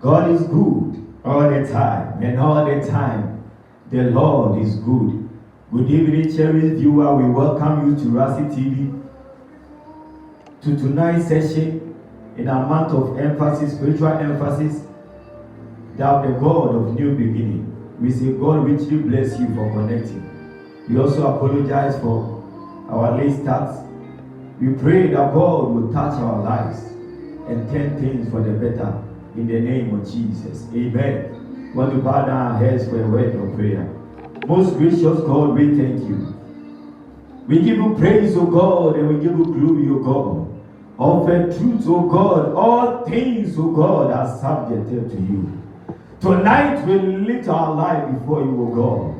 God is good all the time, and all the time the Lord is good. Good evening, cherished viewer. We welcome you to Rasi TV, to tonight's session in a month of emphasis, spiritual emphasis, that the God of new beginning. We say God richly bless you for connecting. We also apologize for our late starts. We pray that God will touch our lives and turn things for the better in the name of Jesus. Amen. We want to bow down our heads for a word of prayer. Most gracious God, we thank you. We give you praise, O God, and we give you glory, O God. Offer truth, O God. All things, O God, are subjected to you. Tonight we lift our life before you, O God.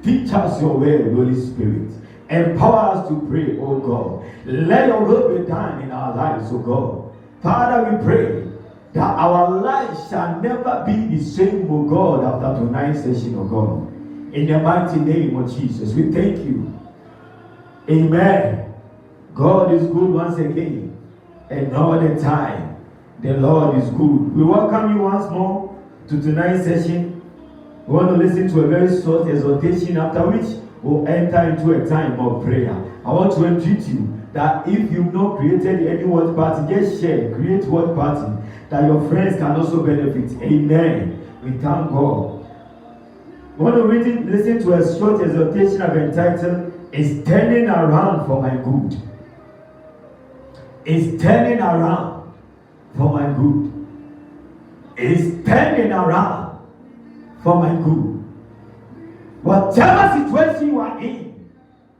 Teach us your word, Holy Spirit. Empower us to pray, O God. Let your will be done in our lives, O God. Father, we pray that our lives shall never be the same, O God, after tonight's session, O God. In the mighty name of Jesus, we thank you. Amen. God is good once again, and all the time the Lord is good. We welcome you once more to tonight's session. We want to listen to a very short exhortation, after which we'll enter into a time of prayer. I want to entreat you that if you've not created any watch party, just share, create watch party, that your friends can also benefit. Amen. We thank God. We want to listen to a short exhortation I've entitled, "It's Turning Around for My Good." It's turning around for my good. It's turning around for my good. Whatever situation you are in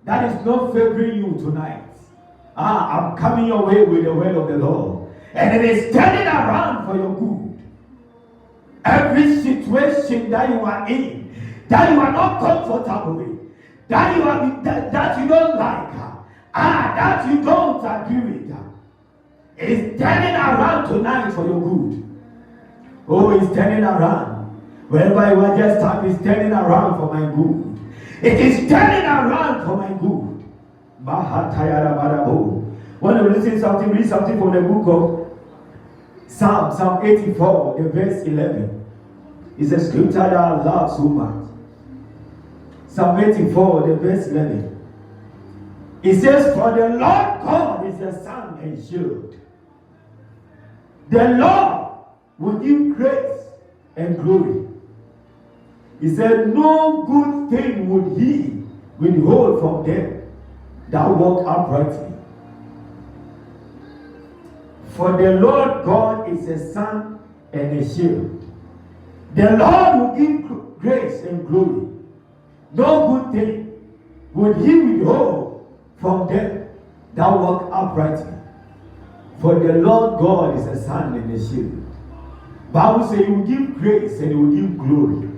that is not favoring you tonight, I'm coming your way with the word of the Lord, and it is turning around for your good. Every situation that you are in, that you are not comfortable with, that you don't like, that you don't agree with, is turning around tonight for your good. Oh, it's turning around. Wherever you are, just type, "It's turning around for my good." It is turning around for my good. Want to listen something, read something from the book of Psalm 84, the verse 11. It's a scripture that I love so much. Psalm 84, the verse 11. It says, "For the Lord God is a sun and shield. The Lord will give grace and glory." He said, "No good thing would he withhold from them that walk uprightly. For the Lord God is a sun and a shield. The Lord will give grace and glory. No good thing would he withhold from them that walk uprightly. For the Lord God is a sun and a shield." Bible says he will give grace and he will give glory.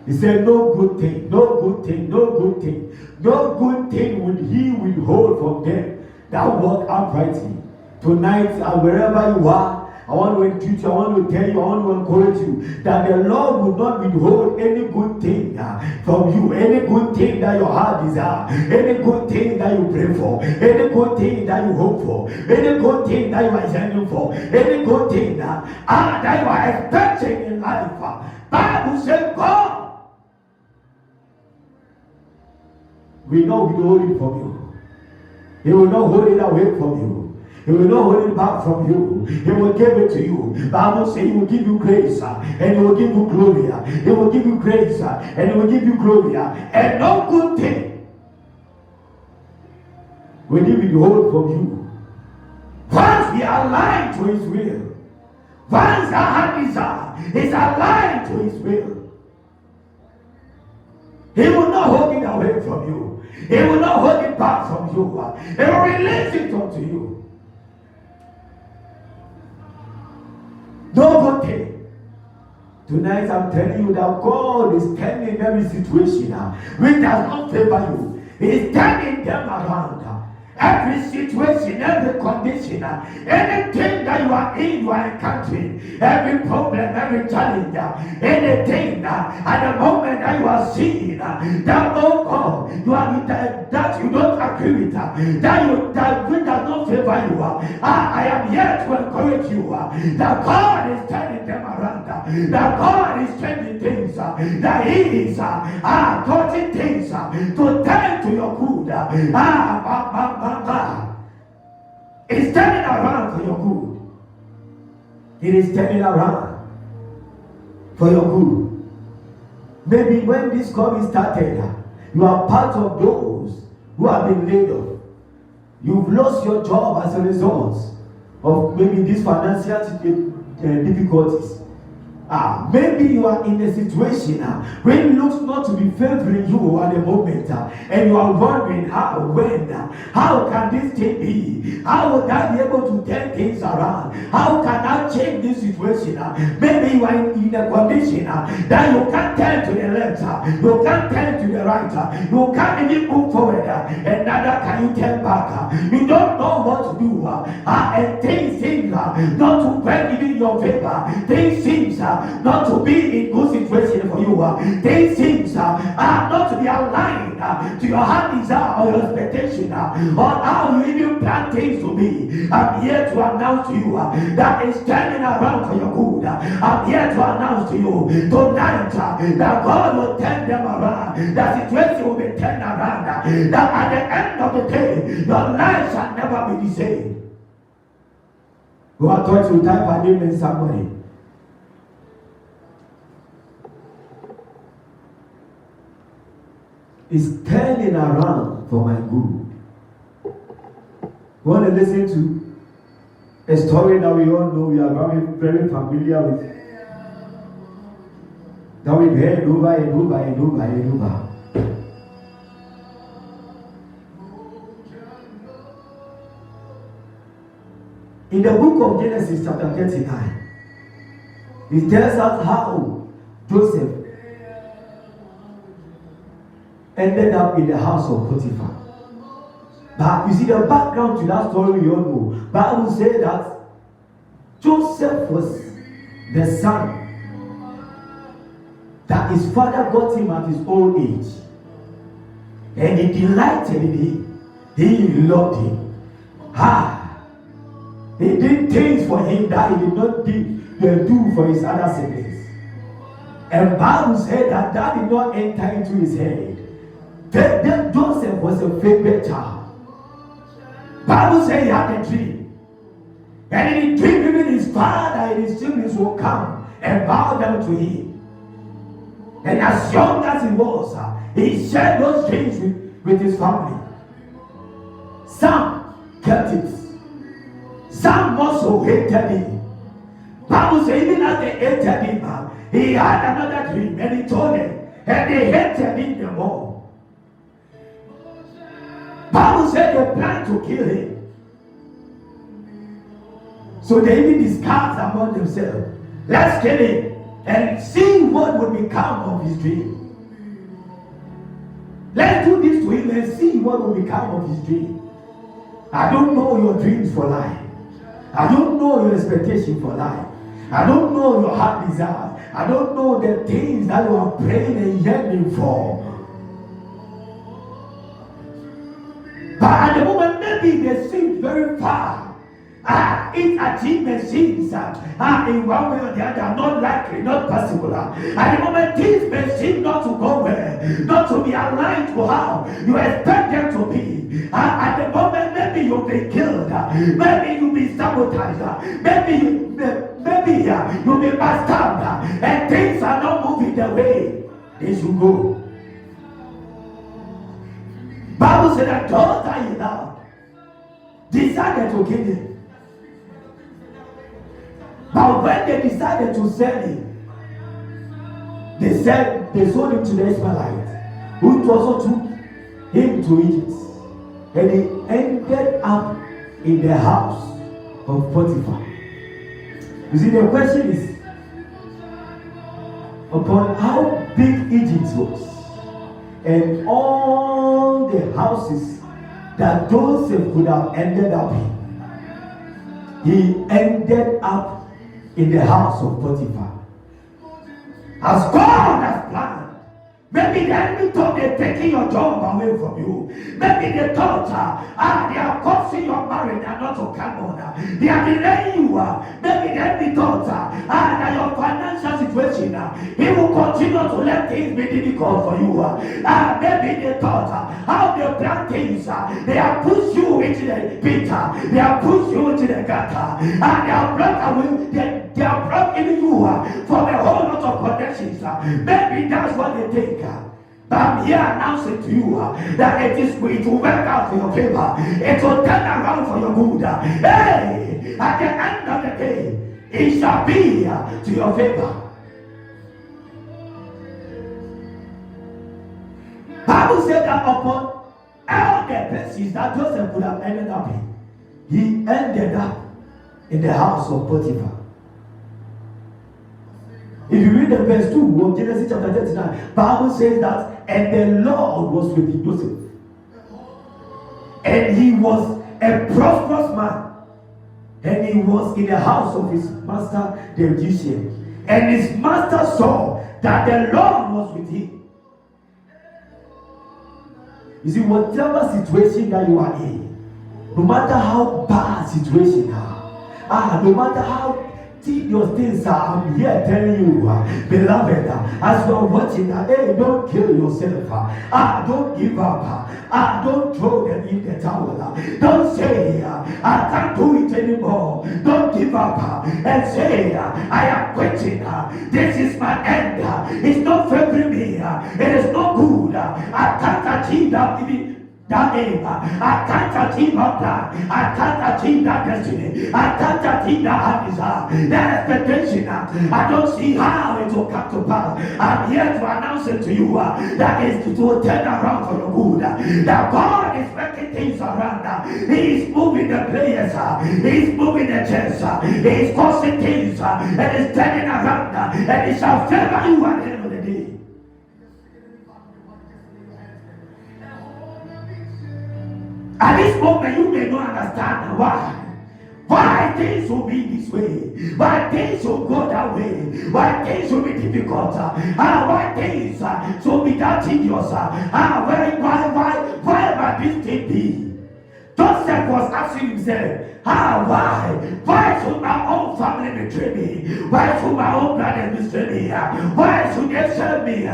He said, no good thing, no good thing, no good thing, no good thing would he withhold from them that walk uprightly. Tonight, wherever you are, I want to entreat you, I want to tell you, I want to encourage you that the Lord will not withhold any good thing from you, any good thing that your heart desires, any good thing that you pray for, any good thing that you hope for, any good thing that you are yearning for, any good thing that you are expecting in life. Bible says God will not withhold it from you. He will not hold it away from you. He will not hold it back from you. He will give it to you. Bible says he will give you grace and he will give you glory. He will give you grace and he will give you glory. And no good thing will he withhold from you. Once we are aligned to his will, once our heart desire is aligned to his will, he will not hold it away from you. He will not hold it back from you. He will release it unto you. No good thing. Tonight I'm telling you that God is turning every situation which does not favor you. He is turning them around. Every situation, every condition, anything that you are encountering, every problem, every challenge, anything at the moment that you are seeing, that oh God, you are that you don't agree with, that which does not favor you. I am here to encourage you that God is turning them around, that God is changing things, that He is causing things to turn to your good. It's turning around for your good. It is turning around for your good. Maybe when this COVID started, you are part of those who have been laid off. You've lost your job as a result of maybe these financial difficulties. Maybe you are in a situation where it looks not to be favoring you at the moment, and you are wondering how can this thing be? How would I be able to turn things around? How can I change this situation? Maybe you are in a condition that you can't turn to the left, you can't turn to the right, you can't even move forward, and neither can you turn back. You don't know what to do, and things seem not to work in your favor. Things seem not to be in good situation for you. Things seem not to be aligned to your heart desire or your expectation, or how you even plan things to be. I'm here to announce to you that it's turning around for your good. I'm here to announce to you tonight that God will turn them around. That situation will be turned around. That at the end of the day, your life shall never be the same. Who are taught to type a name in somebody? It's turning around for my good. You want to listen to a story that we all know, we are very, very familiar with, that we've heard over and over and over and over. In the book of Genesis chapter 39, it tells us how Joseph ended up in the house of Potiphar. But you see the background to that story we all know. Bible says that Joseph was the son that his father got him at his old age. And he delighted in him. He loved him. He did things for him that he did not do for his other siblings. And Bible said that did not enter into his head. Then Joseph was a favorite child. Bible said he had a dream. And in the dream, even his father and his siblings will come and bow down to him. And as young as he was, he shared those dreams with his family. Some kept it. Some also hated him. Bible says even as they hated him, he had another dream and he told them, and they hated him the more. Bible said they planned to kill him. So they even discussed among themselves, let's kill him and see what would become of his dream. Let's do this to him and see what will become of his dream. I don't know your dreams for life. I don't know your expectation for life. I don't know your heart desires. I don't know the things that you are praying and yearning for. But at the moment, maybe they seem very far. Its achievement seems in one way or the other not likely, not possible. At the moment, things may seem not to go well, not to be aligned to how you expect them to be. At the moment, maybe you'll be killed, maybe you'll be sabotaged, maybe you'll be passed out, and things are not moving the way they should go. Bible said that those that he loved decided to kill him. But when they decided to sell him, they sold him to the Ishmaelites, who also took him to Egypt. And he ended up in the house of Potiphar. You see, the question is upon how big Egypt was, and all the houses that Joseph could have ended up in. He ended up in the house of Potiphar. As God has planned. Maybe the enemy thought they're taking your job away from you. Maybe they thought, they are causing your marriage and not to come on. They are delaying you. Maybe the enemy thought that your financial situation, he will continue to let things be difficult for you. Maybe they thought how they plan things. They have pushed you into the pit. They have pushed you into the gutter. And they have blocked away. They have blocked even you from a whole lot of connections. Maybe that's what they think. But I'm here announcing to you that it will work out for your favor. It will turn around for your good. Hey, at the end of the day, it shall be to your favor. Bible said that upon all the places that Joseph could have ended up in, he ended up in the house of Potiphar. If you read the verse 2 of Genesis chapter 39, Bible says that, and the Lord was with Joseph. And he was a prosperous man. And he was in the house of his master, the Egyptian. And his master saw that the Lord was with him. You see, whatever situation that you are in, no matter how bad situation no matter how your things are, I'm here telling you, beloved, as you're watching, hey, don't kill yourself. Don't give up. Don't throw them in the towel. Don't say, I can't do it anymore. Don't give up and say, I am quitting. This is my end. It's not favoring me. It is not good. I can't achieve that aim. I can't achieve that plan. I can't achieve that destiny. I can't achieve that heart desire, that expectation. I don't see how it will come to pass. I'm here to announce it to you that it will turn around for your good. That God is making things around. He is moving the players. He is moving the chairs. He is causing things and is turning around. And it shall favor you at the end of the day. At this moment, you may not understand why things will be this way, why things will go that way, why things will be difficult, why things will be that tedious, why might this thing be? Joseph was asking himself, why should my own family betray me? Why should my own brothers betray me? Why should they sell me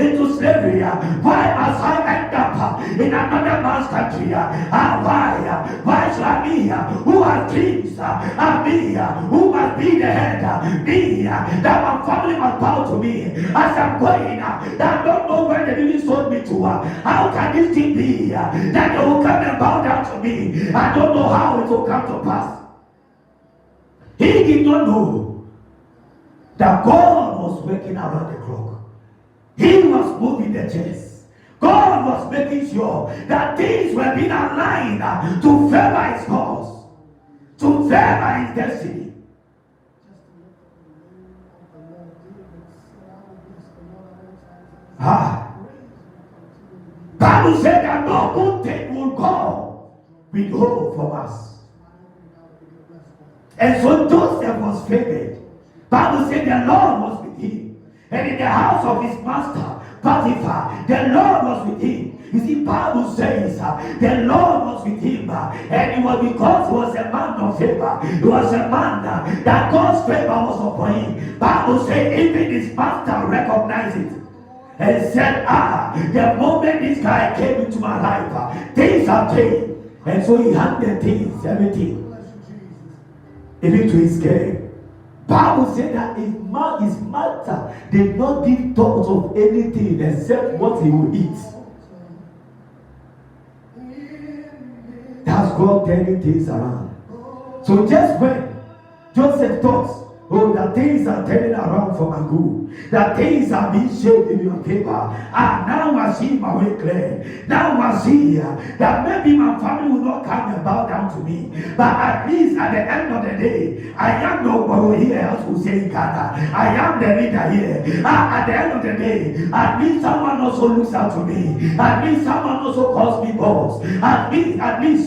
into slavery? Why must I end up in another man's country? Why should I be who has dreams? Me who must be the head? Me that my family must bow to me as I'm going. That I don't know where they really sold me to. How can this thing be that they will come and bow down to me? I don't know how it will come to pass. He did not know that God was working around the clock. He was moving the chairs. God was making sure that things were being aligned to favor his cause, to favor his destiny. Bible said that no good thing will go withhold from us. And so Joseph was favored. Bible said the Lord was with him. And in the house of his master, Potiphar, the Lord was with him. You see, Bible says the Lord was with him. And it was because he was a man of favor. He was a man that God's favor was upon him. Bible says even his master recognized it. And said, the moment this guy came into my life, things have changed. And so he handed things, everything, even to his care. Bible said that his master did not give thought of anything except what he would eat. That's God turning things around. So just when Joseph thought, that that things are turning around for my good. That things are being shaped in your favor. Now I see my way clear. Now I see that maybe my family will not come and bow down to me. But at least at the end of the day, I am nobody here else who say Ghana. I am the leader here. At the end of the day, at least someone also looks out to me. At least someone also calls me boss. At least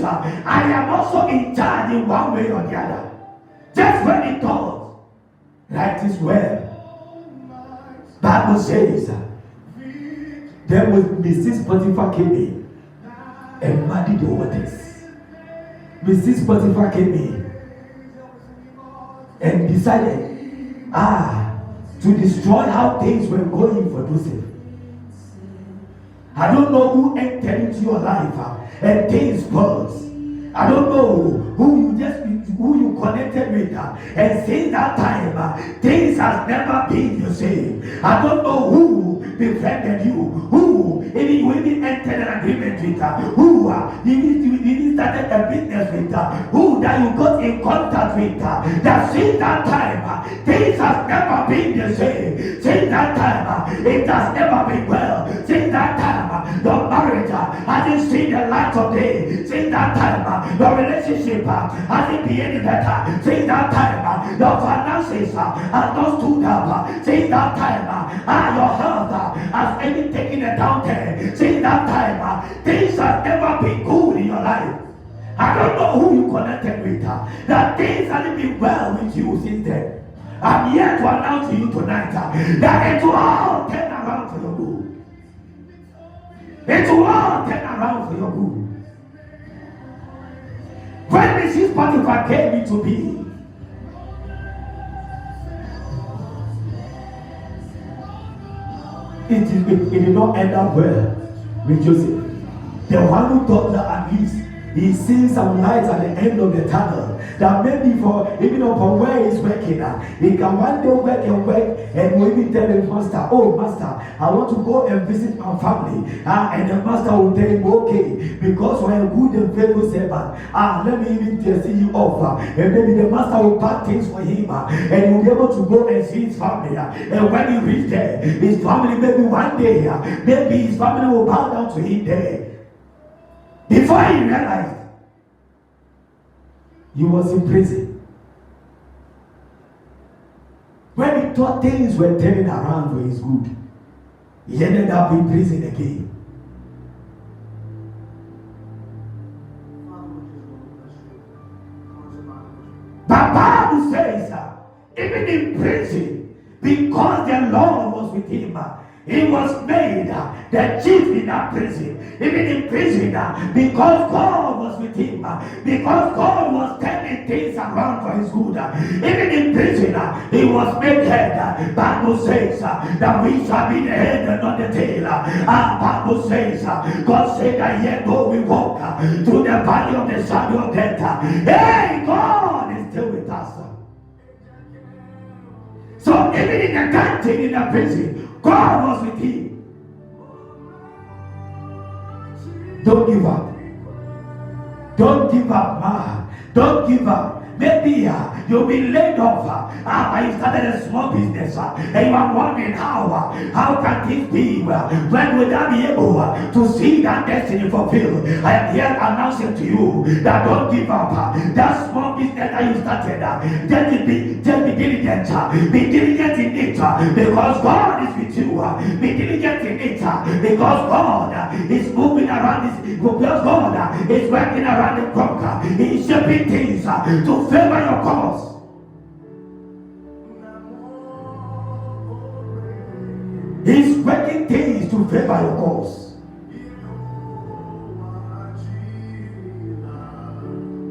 I am also in charge in one way or the other. Just when he thought, right is well. Bible says, then with Mrs. Potiphar came in and muddied the waters. Mrs. Potiphar came in and decided, to destroy how things were going for Joseph. I don't know who entered into your life and things spoils. I don't know who you connected with and since that time things has never been the same. I don't know who befriended you, who even you even entered an agreement with, who you started a business with, who that you got in contact with, that since that time things has never been the same. Since that time it has never been well. Since that time your marriage hasn't seen the light of day. Since that time your relationship hasn't been any better. Since that time your finances have not stood up. Since that time your health has even taken a downturn. Since that time things have never been good in your life. I don't know who you connected with, that things haven't been well with you since then. I'm here to announce to you tonight that it will all turn around for your good. It will all turn around for your good. When Mrs. Potiphar came into being, it did not end up well with Joseph. The one who thought that at least he sees some light at the end of the tunnel, that maybe for even upon where he's working, he can one day work and will even tell the master, oh master, I want to go and visit my family, and the master will tell him, okay, because we're a good and faithful servant, let me even see you off, and maybe the master will pack things for him, and he'll be able to go and see his family, and when he reaches there, his family maybe one day, maybe his family will bow down to him there. Before he realized, he was in prison. When he thought things were turning around for his good, he ended up in prison again. But Bible says, even in prison, because the Lord was with him, he was made the chief in that prison. Even in prison, because God was with him, because God was turning things around for his good. Even in prison, he was made head. Bible says that we shall be the head and not the tail. Bible says, God said that yet though we walk through the valley of the shadow of death, hey, God is still with us. So even in the canteen, in the prison, God was with him. Don't give up. Don't give up, man. Don't give up. Maybe you'll be laid off. You started a small business and you are wondering how can this be? When will I be able to see that destiny fulfilled? I am here announcing to you that don't give up. That small business that you started, just be diligent. Be diligent in it because God is with you. Be diligent in it because God is moving around this. Because God is working around the clock. He's shaping things to favor your cause. He's working things to favor your cause.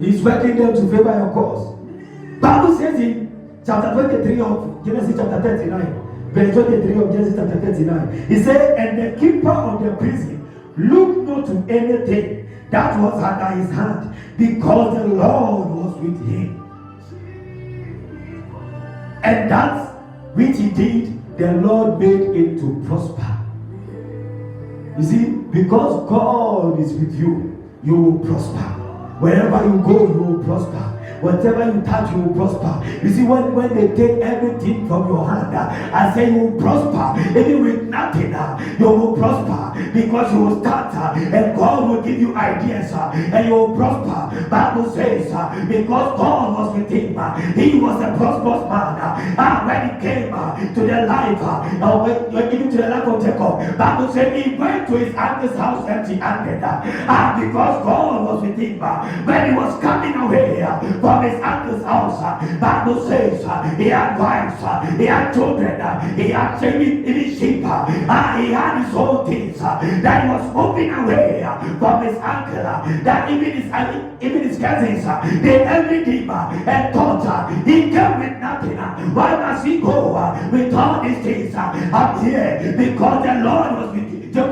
He's working them to favor your cause. Bible says in chapter 23 of Genesis chapter 39, verse 23 of Genesis chapter 39, he said, and the keeper of the prison looked not to anything that was under his hand, because the Lord was with him. And that which he did, the Lord made it to prosper. You see, because God is with you, you will prosper. Wherever you go, you will prosper. whatever you touch, you will prosper. You see, when they take everything from your hand, I say you will prosper. Even with nothing, you will prosper because you will start and God will give you ideas and you will prosper. Bible says because God was with him, he was a prosperous man. When he came to the life, even to the life of Jacob, Bible says he went to his uncle's house empty-handed because God was with him. When he was coming away from his uncle's house, Bible says he had wives, he had children, he had even sheep, he had his own things that he was moving away from his uncle, that even his cousins, they envied him and thought he came with nothing. Why must he go with all these things? I'm here because the Lord was with Jacob.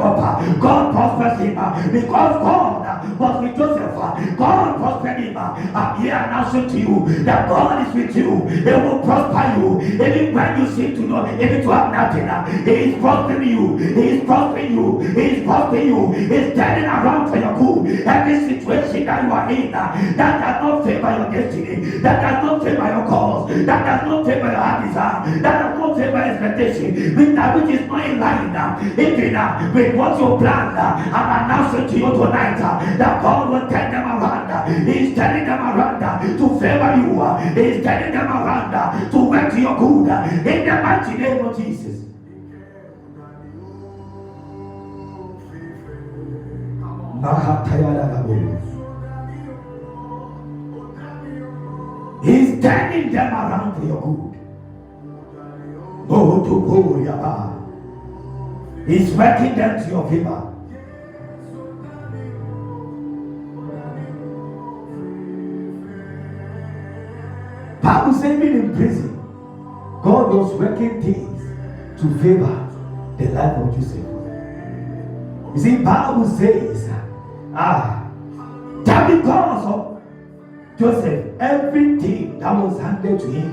God prospered him because God was with Joseph. God prospered him. I'm here announcing to you that God is with you. He will prosper you. Even when you seem to know, even to have nothing, He is prospering you. He is prospering you. He is prospering you. He is turning around for your good. Every situation that you are in that does not favor your destiny, that does not favor your cause, that does not favor your heart desire, that does not favor expectation, with that which is not in line, even with what you planned, I'm announcing to you tonight that God will turn them around. He's turning them around to favor you. He's turning them around to work to your good. In the mighty name of Jesus. He's turning them around for your good. Oh, to go, Yaba. He's working them to your favor. Bible says even in prison, God was working things to favor the life of Joseph. You see, Bible says that because of Joseph, everything that was handed to him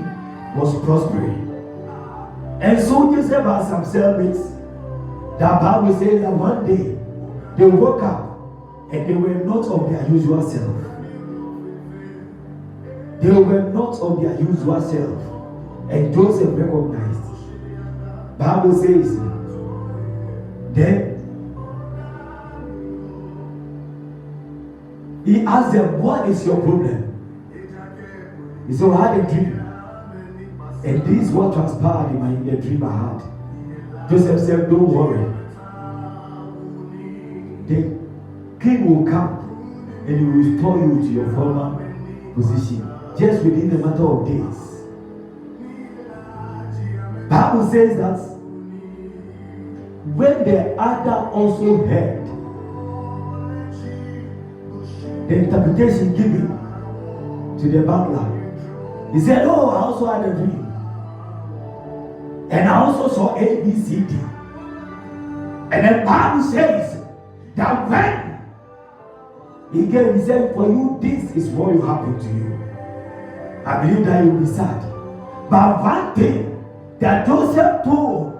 was prospering. And so Joseph had some cellmates. The Bible says that one day they woke up and they were not of their usual self. They were not of their usual self. And Joseph recognized. Bible says, then he asked them, what is your problem? He said, I had a dream. And this is what transpired in the dream I had. Joseph said, don't worry. The king will come and he will restore you to your former position just within a matter of days. Bible says that when the other also heard the interpretation given to the butler, he said, oh, I also had a dream. And I also saw A, B, C, D. And the Bible says that when he gave, he said, for you, this is what will happen to you. I believe that you will be sad. But one thing that Joseph told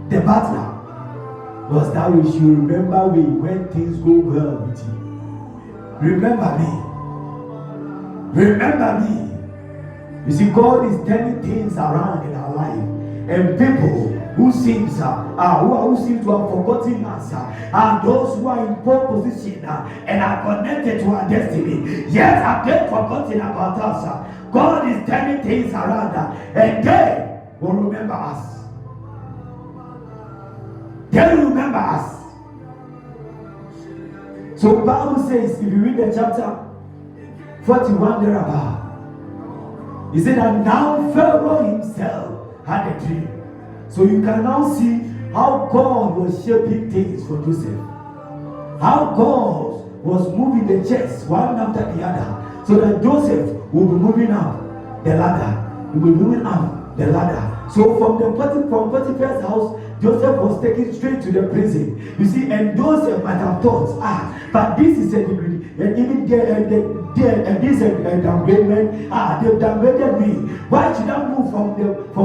the butler was that we should remember me when things go well with you. Remember me. Remember me. You see, God is turning things around in our life, and people who seem to have forgotten us are those who are in poor position and are connected to our destiny. Yet have they forgotten about us. God is turning things around, and they will remember us. They will remember us. So Bible says, if you read the chapter 41 thereabout, he said that now Pharaoh himself had a dream. So you can now see how God was shaping things for Joseph. How God was moving the chest one after the other, so that Joseph will be moving up the ladder. He will be moving up the ladder. So from Potiphar's house, Joseph was taken straight to the prison. You see, and Joseph might have thought, but this is a degree. And even this downgradement, they've downgraded me. Why should I move from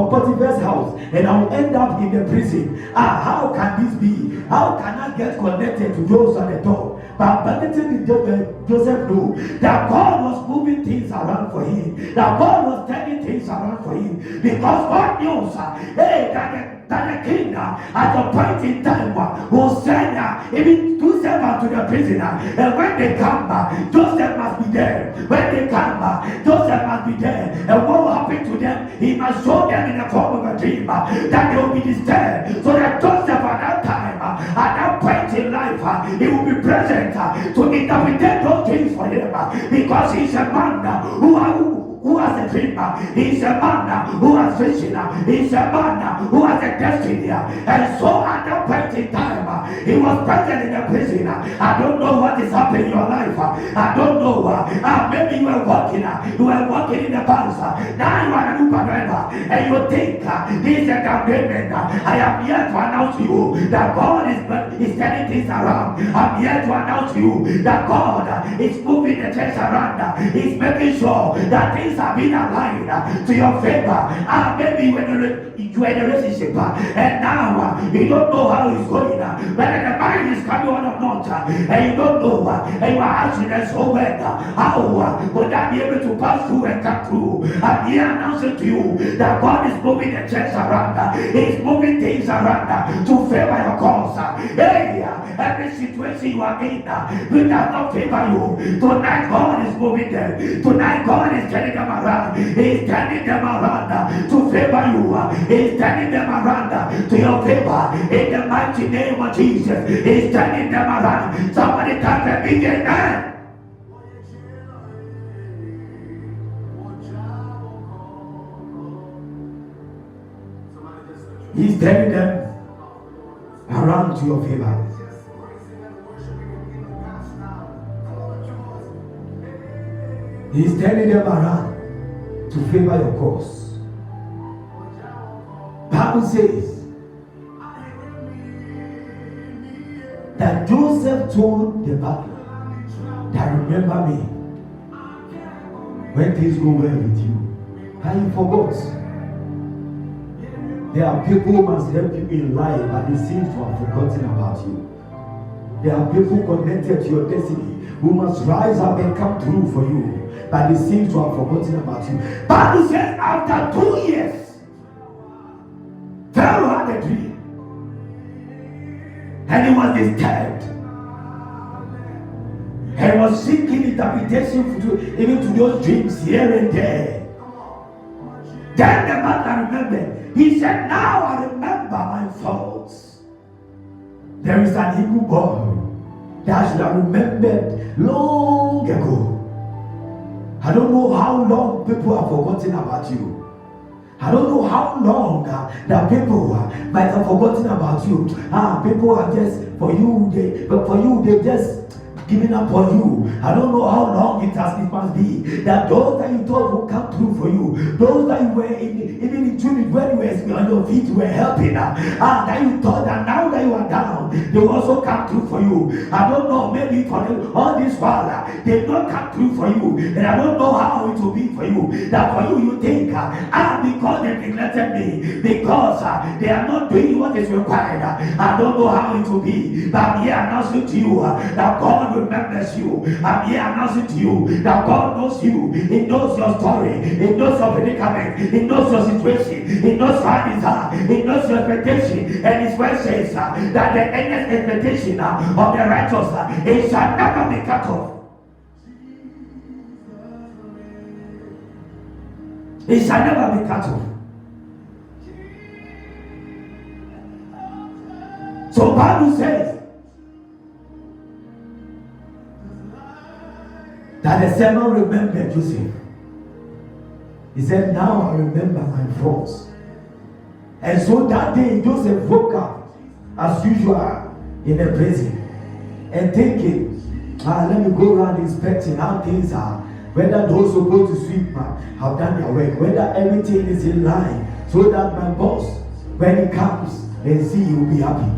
Potiphar's house and I'll end up in the prison? How can this be? How can I get connected to those at the top? But Benedict Joseph knew that God was moving things around for him, that God was turning things around for him, because God knows that the king at a point in time will send even two servants to the prisoner, and when they come back, Joseph must be there. When they come back, Joseph must be there, and what will happen to them? He must show them in the form of a dream that they will be disturbed, so that Joseph at that time, at that point in life, he will be present to interpret those dreams for him, because he's a man who has a dream, he's a man who has vision, he's a man who has a destiny, and so at that point in time, he was present in the prison. I don't know what is happening in your life. I don't know. Maybe you are walking in the past. Now you are a new driver, and you think this is a condemnation. I am here to announce to you that God is turning things around. I'm here to announce to you that God is moving the things around. He's making sure that things are being aligned to your favor. Maybe when you are in a relationship, and now you don't know how it's going, whether the marriage is coming or not, and you don't know, and you are asking us so well, how would I be able to pass through and come through? I'm here announcing to you that God is moving the church around. He's moving things around to favor your cause. Hey, every situation you are in, will not favor you. Tonight God is moving them. Tonight God is turning them around. He's turning them around to favor you. He's turning them around to your favor. In the mighty name of Jesus, He's turning them around. Somebody type a big amen. He's turning them around to your favor. He's turning them around to favor your cause. Bible says that Joseph told the butler that remember me when things go well with you. And he forgot. There are people who must help you in life, but they seem to have forgotten about you. There are people connected to your destiny who must rise up and come through for you, but they seem to have forgotten about you. Bible says after 2 years, Pharaoh had a dream, and he was disturbed, and he was seeking interpretation even to those dreams here and there. Then the butler remembered. He said, now I remember my faults. There is an Hebrew boy that should have remembered long ago. I don't know how long people have forgotten about you. I don't know how long that people might have forgotten about you. People are just, they just giving up on you. I don't know how long it must be that those that you thought would come through for you, those that you were even in tune when you were on your feet, you were helping, that you thought that now that you are down, they will also come through for you. I don't know, maybe for all this while, they not come through for you, and I don't know how it will be for you. That for you think, because they neglected me, because they are not doing what is required, I don't know how it will be, but I'm here announcing to you that God remembers you. I'm here announcing to you that God knows you. He knows your story. He knows your predicament. He knows your situation. He knows how it is. He knows your expectation. And His word says that the endless expectation of the righteous, it shall never be cut off. It shall never be cut off. So Bible says that the servant remembered Joseph. He said, now I remember my faults. And so that day Joseph woke up as usual in the prison and thinking, let me go around inspecting how things are, whether those supposed to sweep have done their work, whether everything is in line, so that my boss, when he comes and see, he will be happy.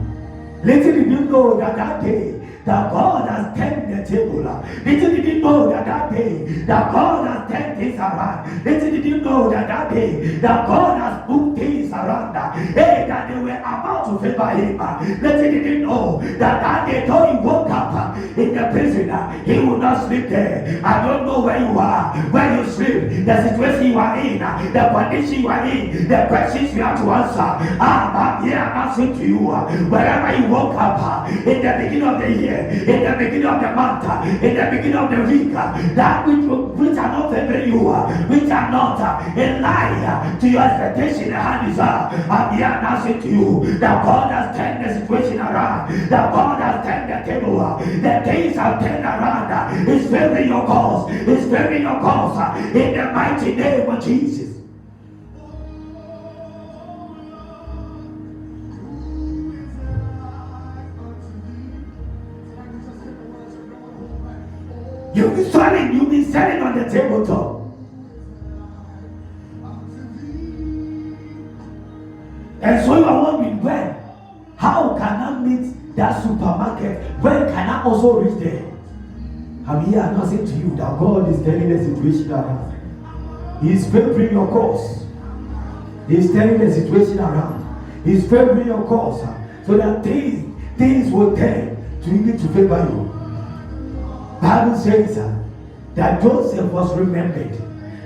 Little did you know that that day that God has turned the table. Little did you know that day that God has turned things around. Little did you know that day that God has moved things around. Hey, that they were about to favor him. Little did you know that day though he woke up in the prison, he would not sleep there. I don't know where you are, where you sleep, the situation you are in, the condition you are in, the questions you have to answer. I'm here answering to you. Wherever you woke up in the beginning of the year, in the beginning of the month, in the beginning of the week, that which are not favoring you, which are not in line to your expectation and desire, I'm here announcing to you that God has turned the situation around, that God has turned the table, the things have turned around. It's favoring your cause, it's favoring your cause in the mighty name of Jesus. You'll be selling on the tabletop. And so you are wondering, how can I meet that supermarket? When can I also reach there? I'm here announcing to you that God is turning the situation around. He is favoring your cause. He is turning the situation around. He is favoring your cause so that things will turn to begin to favor you. Bible says that Joseph was remembered,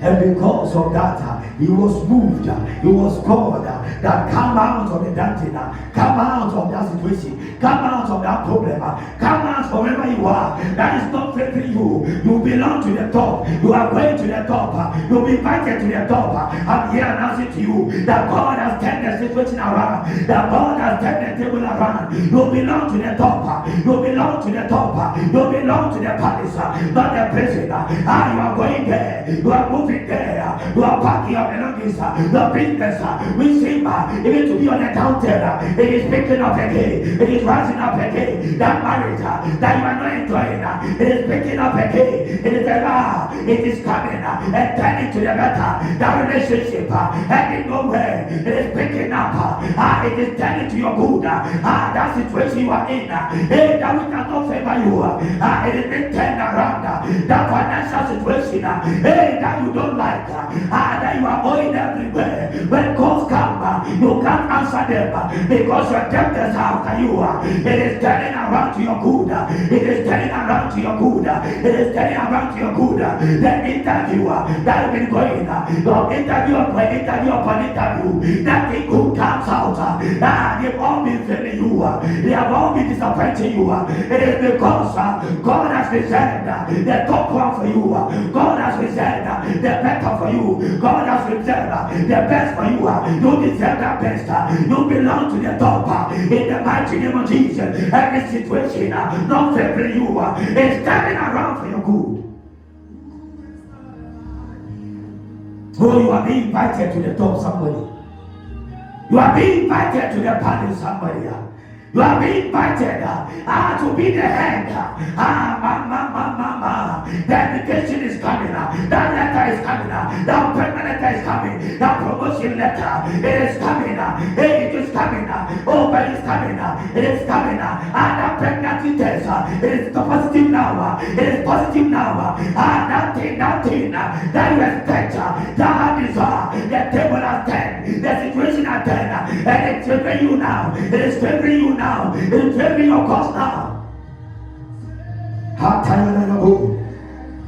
and because of that he was moved, he was called that come out of the dungeon, come out of that situation, come out of that problem, come out from wherever you are. That is not favoring you. You belong to the top. You are going to the top. You'll be invited to the top. I'm here announcing to you that God has turned the situation around, that God has turned the table around. You belong to the top. You belong to the top. You belong to the palace, not the prison. You are going there. You are moving there. You are packing your belongings, your business. We seem even to be on the counter. It is picking up again. It is rising up again. That marriage that you are not enjoying, it is picking up again. It is it is coming and turning to the better. That relationship heading nowhere. It is picking up. It is turning to your good. That situation you are in, that we cannot favor you. It is being turned around. That financial situation, that you don't like, that you are owing everywhere. When calls come, you can't answer them because your debtors are after you. It is turning around to your good. It is turning around to your good. It is turning around to your good. The interview that you've been going, your interview upon interview, nothing good comes out. They've all been failing you. They have all been disappointing you. It is because God has reserved the top one for you. God has reserved the better for you. God has reserved the best for you. You deserve that best. You belong to the top. In the mighty name of Jesus, every situation not favoring you is turning around for your good. Oh, you are being invited to the top, somebody. You are being invited to the party, somebody. You are being invited to be the head. The education is coming. That letter is coming. That appointment letter is coming. That promotion letter, it is coming. It is coming. Oh, but it's coming. It is coming. That pregnancy test, it is positive now. It is positive now. That thing that you expect, that is the table has turned. The situation has turned. And it's favoring you now. It is favoring you now. It is favoring your cause now.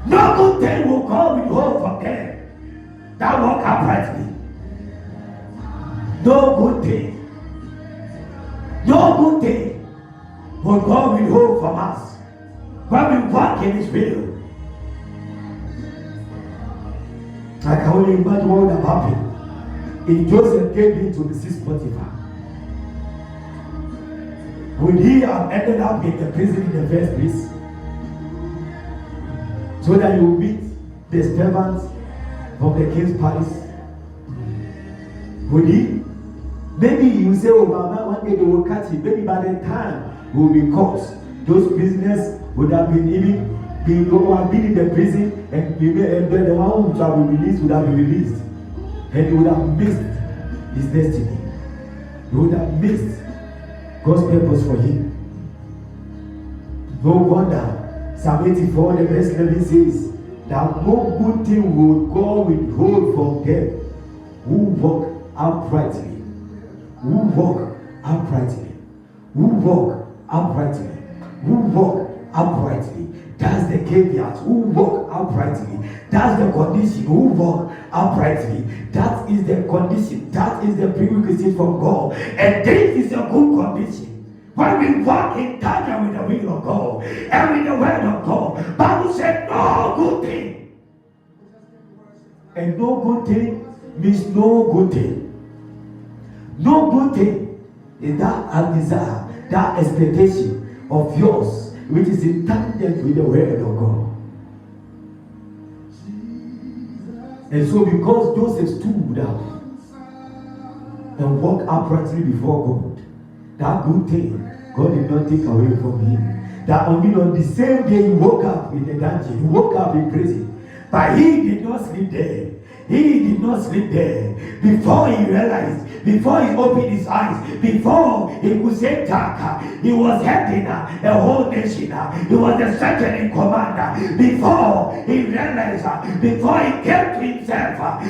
No good thing will come with hope from them that walk uprightly. No good thing. No good thing will come with hope from us when we walk in His will. I can only imagine what would have happened if Joseph gave in to Mrs. Potiphar. Would he have ended up in the prison in the first place? So that you meet the servants from the king's palace? Would he? Maybe you say, oh, Mama, one day they will catch him. Maybe by the time he will be caught, those prisoners would have been in the prison, and the one who shall be released would have been released. And he would have missed his destiny. He would have missed God's purpose for him. No wonder Psalm 84, the verse 11 says that no good thing will God withhold from them who walk uprightly. Who walk uprightly. Who walk uprightly. Who walk uprightly. That's the caveat. Who walk uprightly. That's the condition. Who walk uprightly. That is the condition. That is the prerequisite from God. And this is a good condition. When we walk in tandem with the will of God and with the word of God, Bible said no good thing. And no good thing means no good thing. No good thing is that desire, that expectation of yours, which is in tandem with the word of God. And so because Joseph stood up and walked uprightly before God, that good thing God did not take away from him. That on the same day he woke up in the dungeon, he woke up in prison, but he did not sleep there. He did not sleep there. Before he realized, before he opened his eyes, before he could say Taka, he was heading a whole nation. He was the second in command. Before he realized, before he came to himself,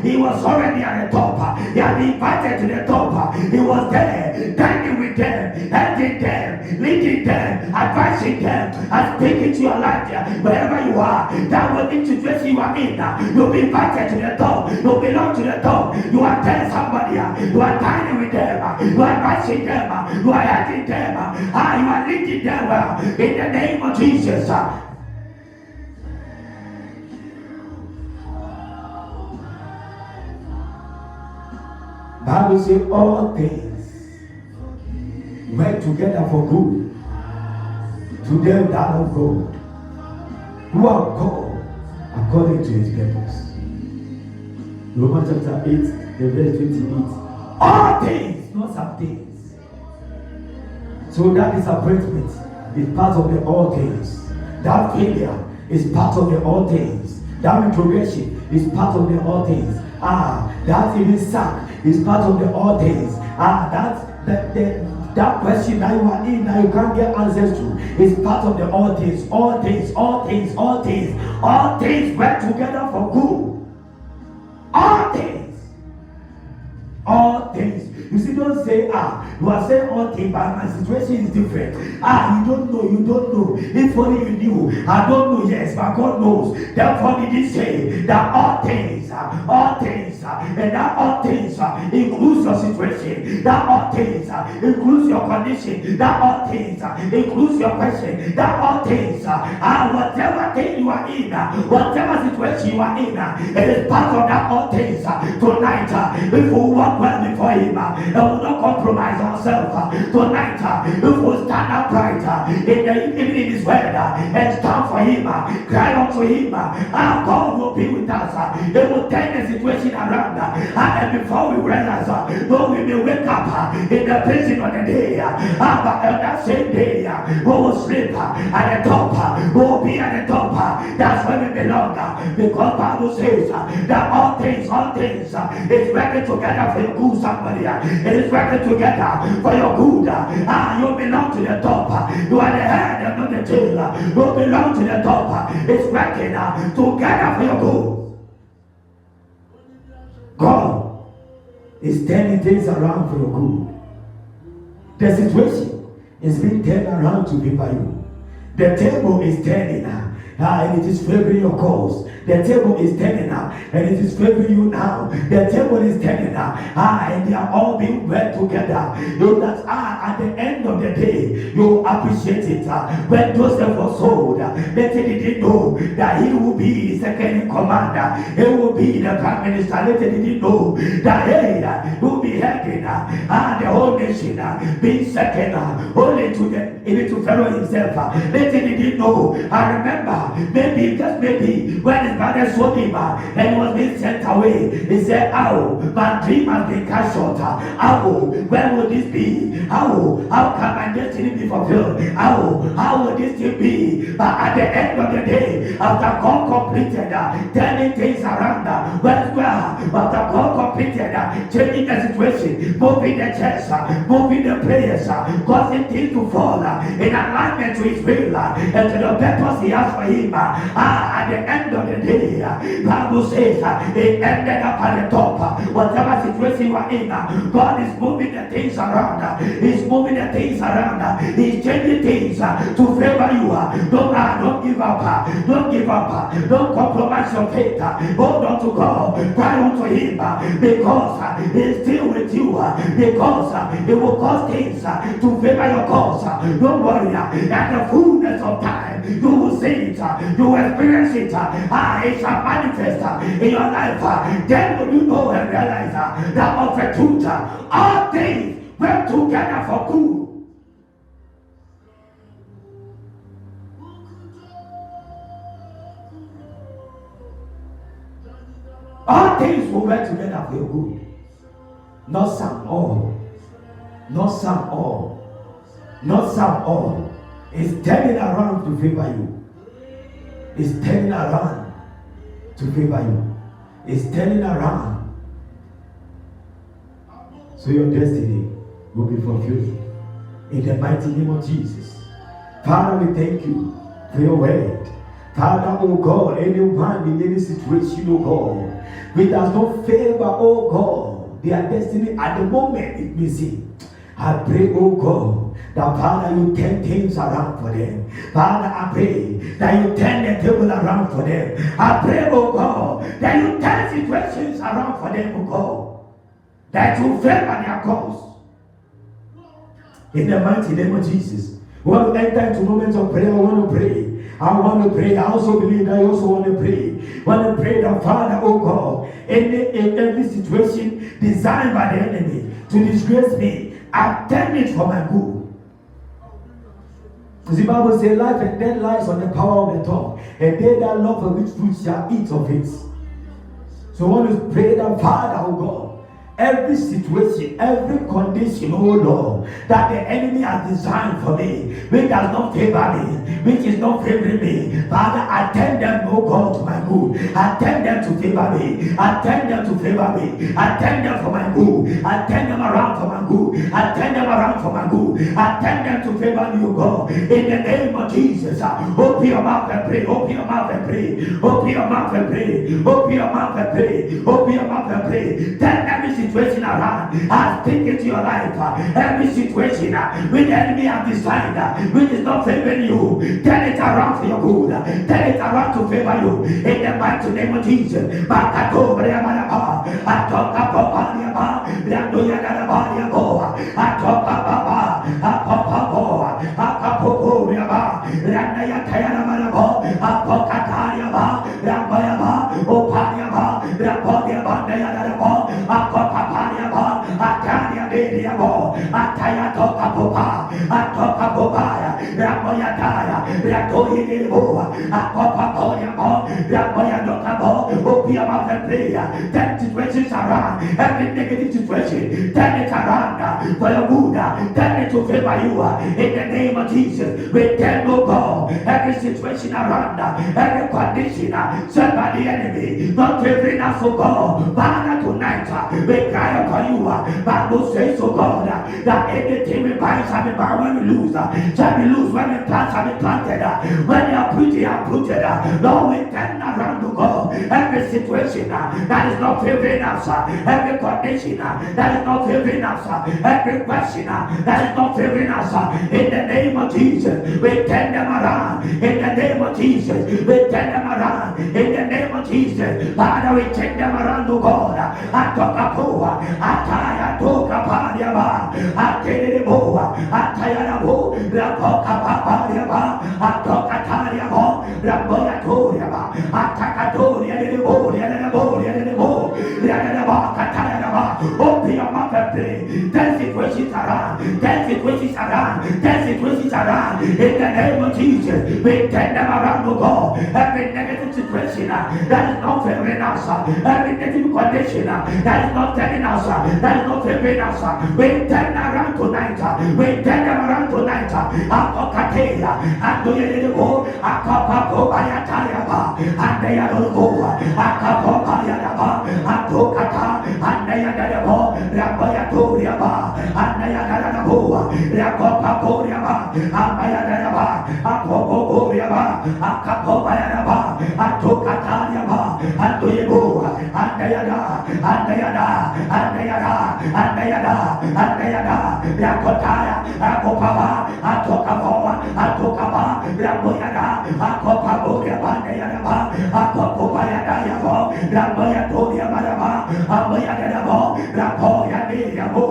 he was already at the top. He had been invited to the top. He was there, dining with them, helping them, leading them, advising them, and speaking to your life wherever you are. That was the situation you are in. You'll be invited to the top. You belong to the top. You are there, somebody. You are dining with them. You are advising them. You are helping them. You are leading them in the name of Jesus. Bible says all things work together for good to them that love God, who are called according to his purpose. Romans chapter 8, the verse 28. All things, not some things. So that disappointment is part of the all things. That failure is part of the all things. That retrogression is part of the all things. That even sack is part of the all things. That question that you are in that you can't get answers to is part of the all things. All things, all things, all things. All things work together for good. All things. All things. You see, don't say, you are saying all things, but my situation is different. You don't know. If only you knew. I don't know, yes, but God knows. Therefore, did he say that all things, and that all things includes your situation, that all things includes your condition, that all things includes your question, that all things, whatever thing you are in, whatever situation you are in, it is part of that all things. Tonight, if we walk well before him, and will not compromise ourselves tonight, if we stand upright in his word and stand for him, cry unto him, God will be with us. He will turn the situation around. And before we realize, though we may wake up in the prison on the day, but on that same day, we will sleep at the top. We will be at the top. That's where we belong. Because Bible says that all things is working together for your good, somebody. It is working together for your good. You belong to the top. You are the head and not the tail. You belong to the top. It's working together for your good. God is turning things around for your good. The situation is being turned around to be by you. The table is turning and it is favoring your cause. The table is turning and it is favoring you now. The table is turning and they are all being worked together. You that at the end of the day, you appreciate it. When Joseph was sold, they didn't know that he will be the second in command. He will be the prime minister. They didn't know that he will be heading the whole nation, being second only to Pharaoh himself. They didn't know. I remember, maybe, just maybe, when his brother sold him and he was being sent away, he said, my dream has been cut short. When will this be? How can my destiny be fulfilled? How will this thing be? But at the end of the day, after God completed turning things around, after God completed committed, changing the situation, moving the church, moving the prayers, causing things to fall in alignment to his will and to the purpose he has for him. At the end of the day, Bible says it ended up at the top. Whatever situation you are in, God is moving the things around. He's moving the things around. He's changing things to favor you. Don't give up. Don't give up. Don't compromise your faith. Hold on to God. Cry unto him because he's still with you. Because it will cause things to favor your cause. Don't worry. At the fullness of time, you will see it. You will experience it. It shall manifest in your life. Then will you know and realize that of the truth, all things work together for good. All things will work together for your good. Not some all. Not some all. Not some all. It's turning around to favor you. It's turning around to favor you. It's turning around. So your destiny will be fulfilled. In the mighty name of Jesus. Father, we thank you for your word. Father, oh God, anyone in any situation, oh God, which does not favor, oh God, their destiny at the moment it may seem. I pray, oh God, that Father, you turn things around for them. Father, I pray that you turn the table around for them. I pray, oh God, that you turn situations around for them, oh God, that you favor their cause. In the mighty name of Jesus. We want to enter into moments of prayer. I want to pray. I also believe that I also want to pray. I want to pray that Father, oh God, in every situation designed by the enemy to disgrace me, I turn it for my good. The Bible says life and death lies on the power of the tongue, and they that love of which fruit shall eat of it. So I want to pray that Father, oh God, every situation, every condition, oh Lord, that the enemy has designed for me, which does not favor me, which is not favoring me, Father, I turn them, oh God, to my good. I turn them to favor me. I turn them to favor me. I turn them for my good. I turn them around for my good. I turn them around for my good. I turn them to favor me, oh God. In the name of Jesus, open your mouth and pray. Open your mouth and pray. Open your mouth and pray. Open your mouth and pray. Open your mouth and pray. Turn every situation around. I speak into your life. Every situation which the enemy has designed, which is not favoring you, turn it around for your good. Turn it around to favor you. In the mighty name of Jesus. Open your mouth and pray. Turn situations around. Every negative situation, turn it around for your good. Turn it to favor you. In the name of Jesus, we turn, oh God, every situation around, every condition set by the enemy, not favoring us, oh God. Father, tonight we cry upon you. Bible says, oh God, that anything we bind shall be bound, when we lose shall be loose, when we plant shall be planted, when they are put, they are rooted. Lord, we turn around to God every situation that is not favoring us, every condition that is not favoring us, every question that is not favoring us. In the name of Jesus, we turn them around. In the name of Jesus, we turn them around. In the name of Jesus, Father, we turn them around to God. Atokapua, Ataya Tokapariaba, Aterebo, Atayabo, Rapokapariaba, Atokatariabo, Raboyatoriaba, Atakatoria, open your mouth and pray. Turn situations around. Turn situations around. Turn situations around. In the name of Jesus, we turn them around, oh God. Every negative situation that is not favoring us, every negative condition that is not turning us, that is not favoring us, we turn around tonight. We turn them around tonight. Apokateya, Andoyedebo, Akapapo Bayatayaba, Andeyadabo, Akapo Bayadaba, Atokata, Andayanabo, Rabayaturiaba, Andayanabo, Rakopapuriaba, Amayanaba, Apoporiaba, Akapobayaba, Atokatariaba, Andoyebo, Andayada, Rakotaya, Akopaba, Atokaba, Raboyada, Akopaburiaba, Apopobayadayabo, Raboyaturiaba, Amoyadabo, Rapoyadiyabo,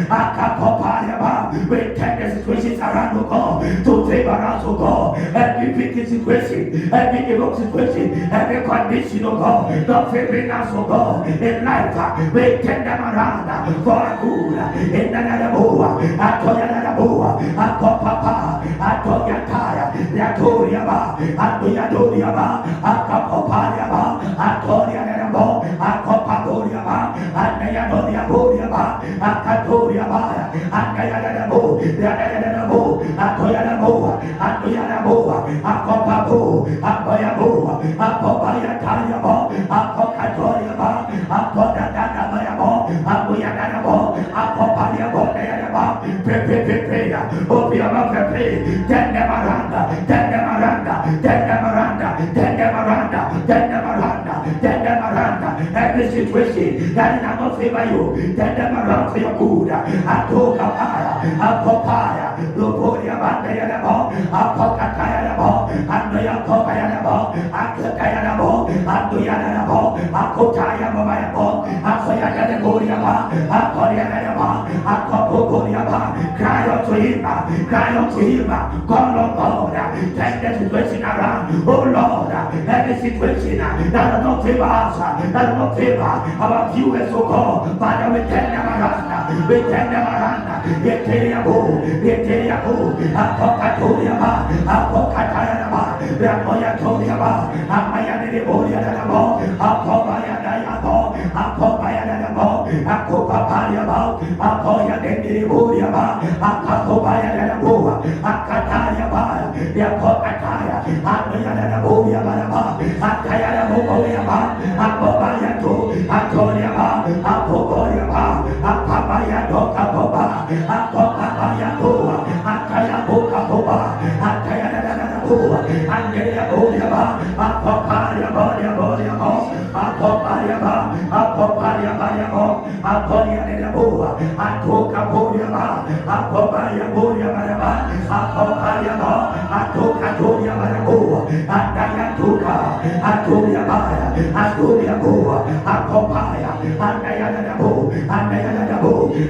Akapopayaba. We turn the situations around, O God, to favor us, O God. Every wicked situation, every evil situation, every condition, O God, not favoring us, O God, in life, we turn them around for our good. In the Nadaboa, Atoyadaboa, Akopapa, Atoyataya, Yatoriaba, Atoyadoriaba, Akapopayaba, Atoriadabo, Akopagoriaba, Andayadoriaboriaba, Akatoriaba, Andayadabo, Yadabo, Atoyadabo, Atoyadabo, Akopabo, Apoyabo, Apobayatayabo, Apokatoriaba, Apodadabayabo, Apoyadabo, Apopayabo, prepare, open your mouth and pray. Turn them around, turn them around, turn them around, turn them around, turn them around, turn them around. Every situation that does not favor you, turn them around for your good. Atokapaya, Apopaya, Loporia Bandayabo, Apokatayabo, Andoyakopayabo, Akatayabo, Andoyanabo, Akotayabo, Akoyadaboriaba, Akoyadaba, Akoporiaba. Cry unto him, cry unto him, call on God, turn the situation around. Oh Lord, every situation that does not favor us, that does not favor our viewers, oh God, Father, we turn them around, we turn them around. Yeteriabo, Apokaturiaba, Apokatayaba, Ramoyatoriaba, Amayaneboriadabo, Apobayadayabo, Apobayadabo, Akopapayaba, Apoyaneboriaba, Akapobayadabo, Akatayaba, Yapokataya, Amayadaboriaba, Akayadaboriaba, Apobayato, Atoriaba, Apoboriaba, Apabayado, Kapoba, Apobayato, Akayabokapoba, Akayadabo, Angeliaboriaba, Apopariaboriabo, Apopariaba, Apopariaba, Aporiadabo, Atokaporiaba, Apobayaboriaba, Apopariaba, Atokatoria, Andayatuka, Atoriaba, Atoriabo, Akopaya, Andayadabo,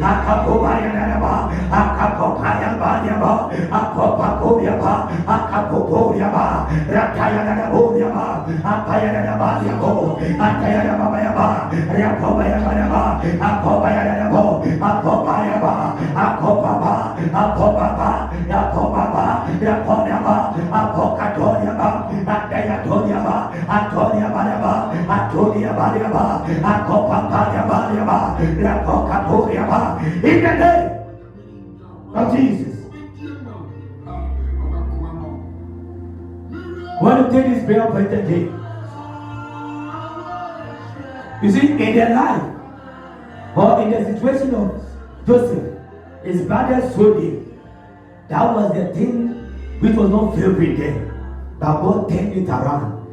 Akapobayadaba, Akapopayaba, Akopakoriaba, Akapoporiaba, Rakayadaboriaba, Apayadabariabo, Antayadababa, Rapobayaba, Apobayadabo, Apopayaba, Akopaba, Apopaba, Apopaba, Raponaba, Apokatoriaba, Andayatoriaba, Antoriaba, Antoriaba, Akopapayaba, Rapokatoriaba, in the name of Jesus. Want to take this prayer point again? You see, in their life, or in the situation of Joseph, his brothers sold him. That was the thing which was not favoring them. But God turned it around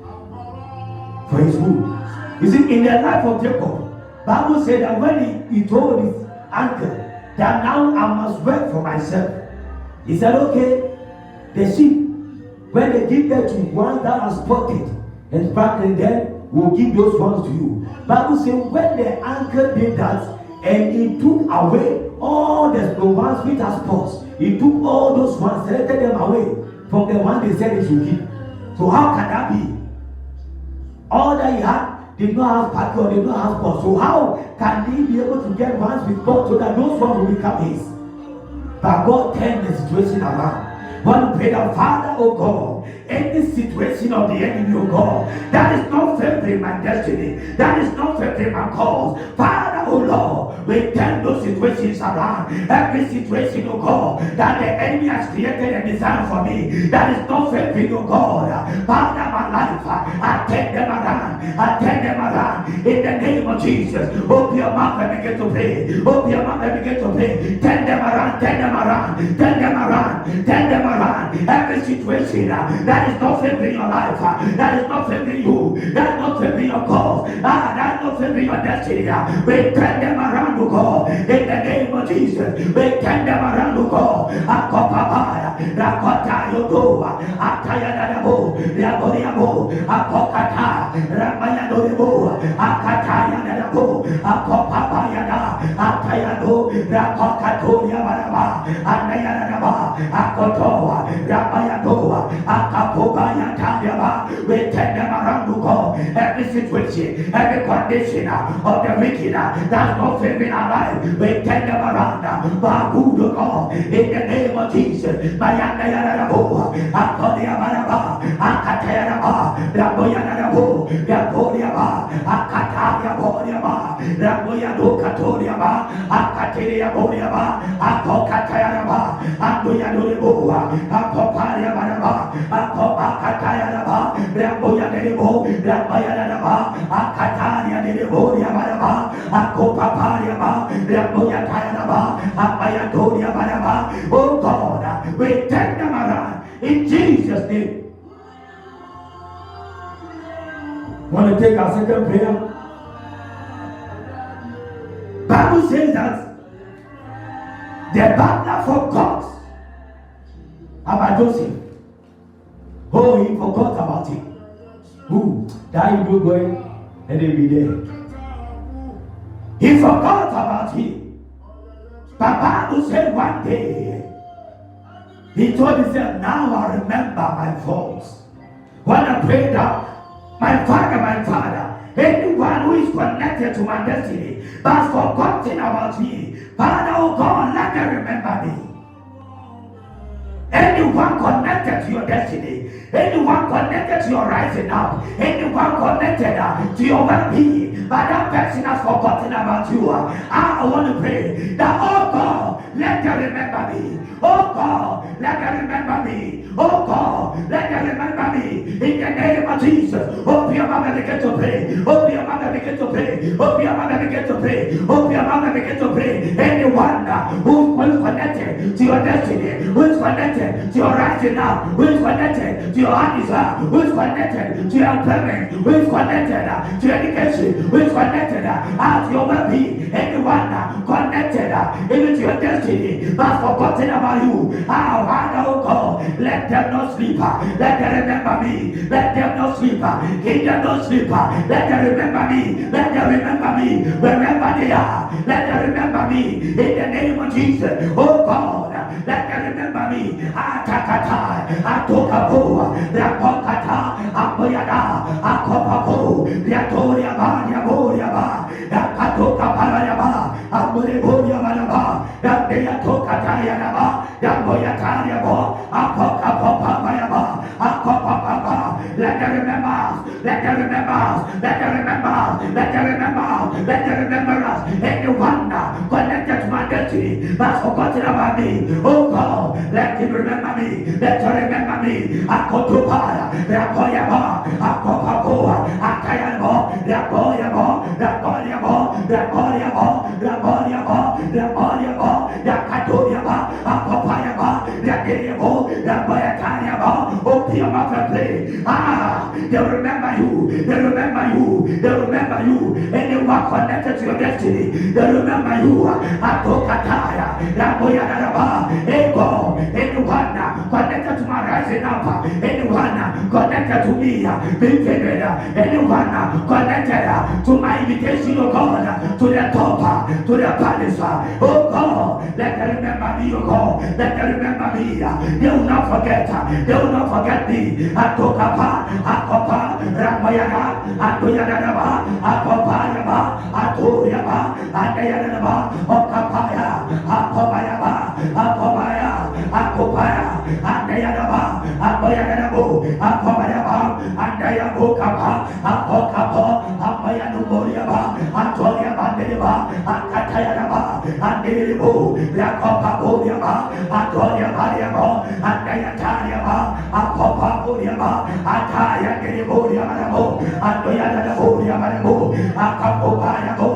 for his good. You see, in the life of Jacob, Bible said that when he told his uncle that now I must work for myself, he said, okay, the sheep, when they give that to one that are spotted and sparkling, then we'll give those ones to you. Bible says when the uncle did that, and he took away all the ones which are spots, he took all those ones, selected them away from the one they said he should keep. So how can that be? All that he had did not have sparkle or did not have spots. So how can he be able to get ones with spots so that those ones will become his? But God turned the situation around. Want to pray that, Father, oh God, any situation of the enemy, oh God, that is not favoring my destiny, that is not favoring my cause, Father, oh Lord, we turn those situations around. Every situation, oh God, that the enemy has created and designed for me, that is not favoring, oh God. Father, my life, I turn them around. I turn them around. In the name of Jesus, open your mouth and begin to pray. Open your mouth and begin to pray. Turn them around, turn them around, turn them around, turn them around. Every situation that is not favoring your life, that is not favoring you, that is not favoring your cause, that is not favoring your destiny, we turn them around, oh God. In the name of Jesus, we turn them around, oh God. Akopapaya, Rakota Yodoa, Atayadabo, Yaboriabo, Apokata, Ramayadorebo, Akataya Nadabo, Akopapayada, Atayado, Rapokatoria Baraba, Anayadaba, Akotoa, Rabayadoa, Akapobaya Tayaba. We turn them around, oh God. Every situation, every condition of the wicked that's not favoring our life, we turn them around. Bagu, oh God, in the name of Jesus. Mayandayadabo, Akodia Baraba, Akatayaba, Raboyadabo, Raboriaba, Akataya Boriaba, Raboyado Katoriaba, Akateria Boriaba, Akokatayaba, Andoyadorebo, Akoparia Baraba, Akopakatayaba, Raboyadebo, Rabayadaba, Akataria Deboria Baraba, Akopapariaba, Raboyatayaba, Apayadoria Baraba. Oh God, we turn them around in Jesus' name. Want to take our second prayer? Bible says that the butler forgot about Joseph. Oh, he forgot about him. Who? That Hebrew boy, and he'll be there. He forgot about him. But Bible said one day, he told himself, now I remember my faults. When I prayed out, my father, anyone who is connected to my destiny, but forgotten about me, Father, oh God, let them remember me. Anyone connected to your destiny, anyone connected to your rising up, anyone connected to your well-being, but that person has forgotten about you. I want to pray that, oh God, let them remember me. Oh God, let them remember me. Oh God, let them remember me. In the name of Jesus, open your mouth and begin to pray. Open your mouth and begin to pray. Open your mouth and begin to pray. Open your mouth and begin to pray. Anyone who is connected to your destiny, who is connected to your rising up, who is connected to your desire, who is connected to your employment, who is connected to your education, who is connected to your well-being, anyone connected even to your destiny, but forgotten about you. Oh God, let them not sleep. Let them remember me. Let them not sleep. Keep them not sleep. Let them remember me. Let them remember me wherever they are. Let them remember me in the name of Jesus. Oh God, let them remember me. Atakata, Atokapo, Rapokata, Apoyada, Akopapo, Riatoria Baria Boriaba, Akatoka Parayaba, Amureboria Baraba, Yabeatokatayaba, Yaboyatariabo, Apokapopabayaba, Akopapapa. Let them remember, let them remember, let them remember, let them remember, let them remember us. Anyone connected to my destiny that's forgotten about me. Oh God, let him remember me. Let him remember me. Akotopaya, Rapoyaba, Akopapoa, Akayabo, Rapoyabo, Rapoyabo, Rapoyabo, Rapoyabo, Rapoyabo, Yakatoriaba, Akopayaba, Yakiriabo, Rapoyatariabo. Open your mouth and pray. They'll remember you. They'll remember you. They'll remember you. Anyone connected to your destiny, they'll remember you. Atokataya, Rapoyaraba, Ego, anyone connected to my rising up, anyone connected to me, anyone connected to my invitation, oh God, to the top, to the palace, oh God, let them remember me, oh God, let them remember me. They will not forget, they will not forget me. Atokapa, Akopa, Ramayana, Atoyaraba, Akopayaba, Atoriaba, Atayaraba, Okapaya, Akobayaba, Akobaya, Akopaya, Atayaraba, Akoyarabo, Akobayaba, Atayabokapa, Akokapo, Amayanu Boriaba, Atoyaba, Yaba, Akatayaba, and Delibu, Yakopa Bodiaba, Atoya Badiabo, and Dayatariaba, Apopa Bodiaba, Ataya Delibodiabo, Antoya Bodiabo, Akapobayabo,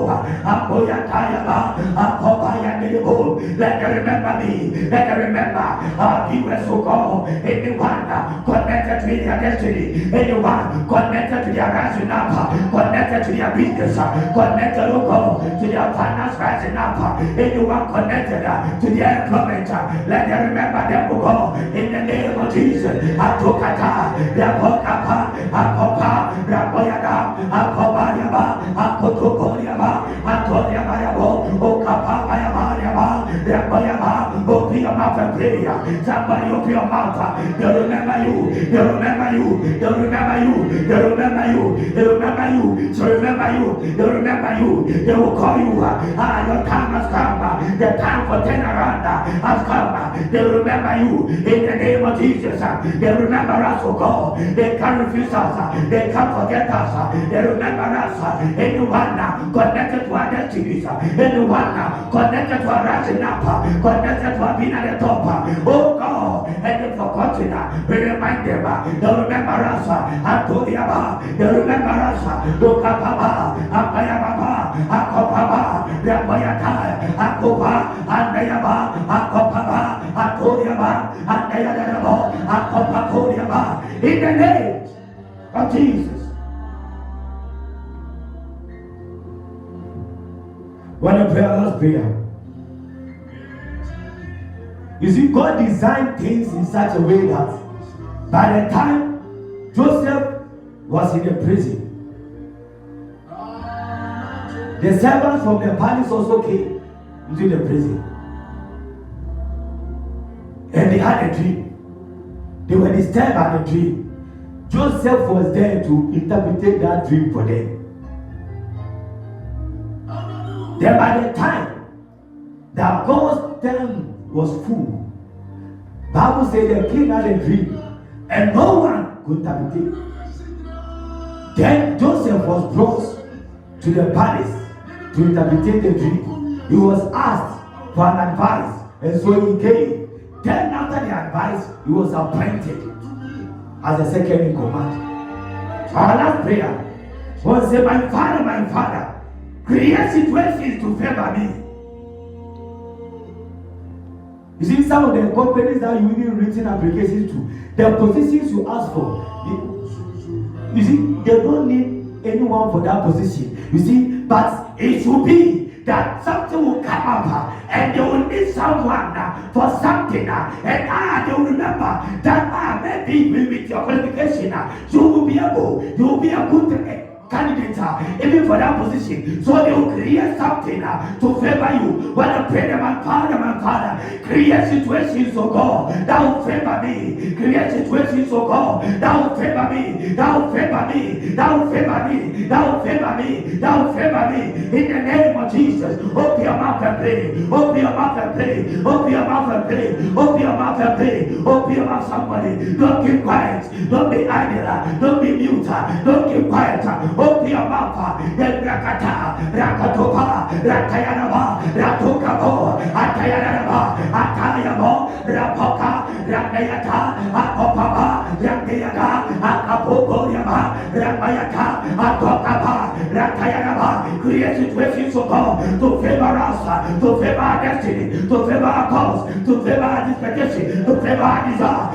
Apoyatayaba, Apopaya Delibu. Let them remember me, let them remember our viewers who go, anyone connected to their destiny, anyone connected to their rising up, connected to their business, connected to their finance rising up, anyone connected to their employment, let them remember them who go in the name of Jesus. Atokata, Rapokapa, Apopa, Rapoyada, Apobayaba, Apotoporiaba, Antoriabayabo, Okapa, Bayaba, Rapoyaba, open your mouth and pray. Somebody open your mouth. They remember you, they remember you, they remember you, they remember you, they remember you, so remember you, they remember you, they will call you. Your time has come, the time for turnaround has come. They remember you in the name of Jesus. They remember us, oh God. They can't refuse us, they can't forget us, they remember us. Anyone connected to our destinies, anyone connected to our rising up, connected to our being at the top, oh God, and they forgotten, we remind them, they remember us, Antoniaba, they remember us, Lokapaba, Apayababa, Akopaba, Rabayata, Akopa, Andayaba, Akopaba, Antoniaba, Andayadabo, Akopakoriaba, in the name of Jesus. When a prayer, last prayer. You see, God designed things in such a way that by the time Joseph was in the prison, the servants from the palace also came into the prison. And they had a dream. They were disturbed by the dream. Joseph was there to interpret that dream for them. Then by the time that God's time was full, Bible said the king had a dream and no one could interpret it. Then Joseph was brought to the palace to interpret the dream. He was asked for an advice, and so he came. Then after the advice, he was appointed as the second in command. Our last prayer was say, my father, create situations to favor me. You see, some of the companies that you even written applications to, the positions you ask for, you see, they don't need anyone for that position. You see, but it should be that something will come up and they will need someone for something, and they will remember that maybe with your qualification, you will be a good candidate even for that position. So they will create something to favor you. When I pray, my father, create situations, oh God, that will favor me. Create situations, oh God, that will favor me. That will favor me. That will favor me. That will favor me. That will favor me. In the name of Jesus, open your mouth and pray. Open your mouth and pray. Open your mouth and pray. Open your mouth and pray. Open your mouth, somebody. Don't keep quiet. Don't be idle. Don't be mute. Don't keep quiet. Open your mouth. Rakata, Rakatopa, Ratayanaba, Ratukabo, Atayanaba, Atayabo, Rapoka, Rakayata, Akopaba, Rakayada, Akapoporiaba, Ramayata, Akopaba, Ratayanaba. Create situations of God to favor us, to favor our destiny, to favor our cause, to favor our dispensation, to favor our desire.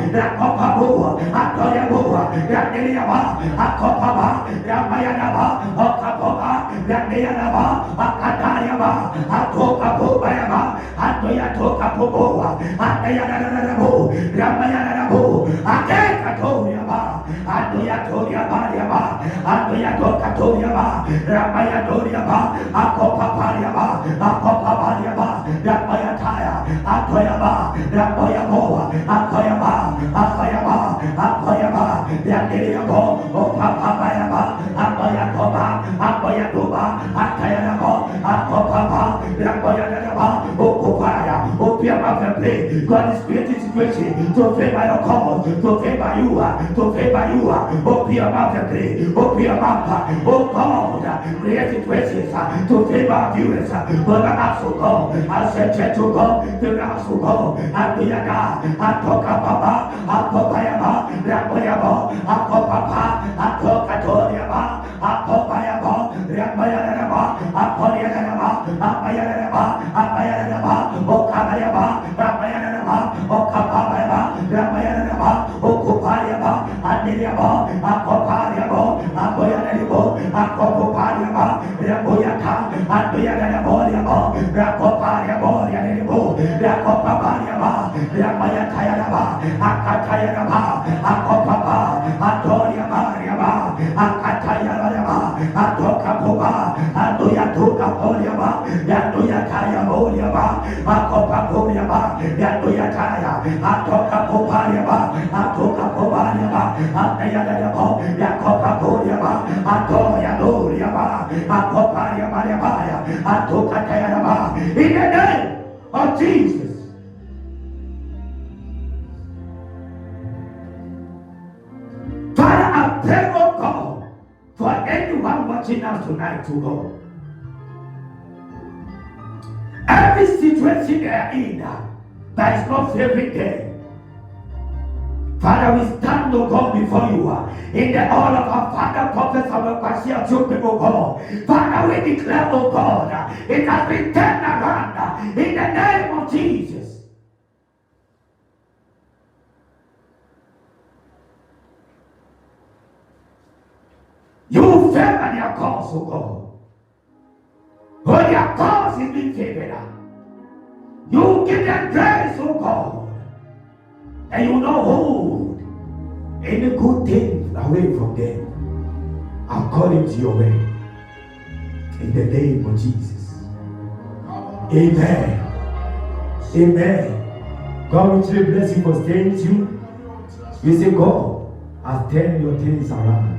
Rakopabo, Atoyabo, Rakayaba, Akopaba, Ramayanaba, Okapoba, Ramayanaba, Akatariaba, Atokapobayaba, Atoyatokapoboa, Atayanabo, Ramayanabo, Akekatoriaba, Atoyatoriaba, Atoyatokatoriaba, Ramayatoriaba, Akopapariaba, Akopapariaba, Ramayataya, Atoyaba, Ramoyaboa, Atoyaba, Atoyaba, Atoyaba, Yandiriabo, Opapabayaba, Apoyatoba, Apoyatoba, Atayanabo, Akopapa, Ramoyanaba, Okopaya, Opiama perfectly. God is creating situation to favor your cause, to favor you, to favor you. Open your mouth and pray. Open your mouth. Oh God, create situations to favor our viewers. For the house of God, I said church to God, the house of God, and the Yaga, and Toka Papa, and Popayaba, Ramoyabo, and Popapa, and Toka Toriaba, and Popayabo, Ramoyaba, and Porianaba, and Mayaraba, and Mayaraba, Okabayaba, Ramayaraba, Okabayaba, Ramayaraba, Okupariaba, and Niliabo, and Popariabo, and Boyanabo, and Popariaba, Raboyaka, and Boyanabo, Rapopariabo, Yanabo, Rapopariaba, Ramayatayaba, Akatayaba, Akopapa, Antoriaba, Akatayaba, Atokapoba, Andoyatuka Poriaba, Yanduyataya Boriaba, Akopaporiaba, Yanduyataya, Atokapopariaba, Atokapobariaba, Antayadabo, Yakopaporiaba, Antoyadoriaba, Akopariaba, Atokatayaba, in the name of Jesus. Father, I pray, oh God, for anyone watching us tonight, to God. Every situation they are in that is not favoring them. Father, we stand, O God, before you in the all of our Father, prophets, our Pastor, children, O God. Father, we declare, O God, it has been turned around in the name of Jesus. You favor their cause, O God. When their cause is being favored, you give them grace, O God, and you not hold any good thing away from them, according to your way. In the name of Jesus. Amen. Amen. God will truly bless you for staying tuned. We say God has turned your things around.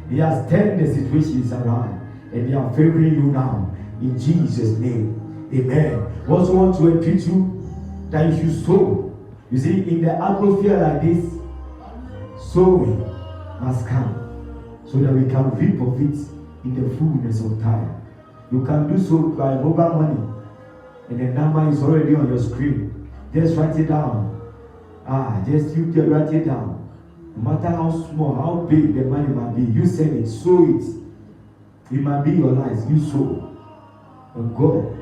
He has turned the situations around, and they are favoring you now. In Jesus' name. Amen. We also want to entreat you that you should sow. You see, in the atmosphere like this, sowing must come so that we can reap of it in the fullness of time. You can do so by mobile money, and the number is already on your screen. Just write it down. Just you just write it down. No matter how small, how big the money might be, you send it, sow it. It might be your life, you sow. And God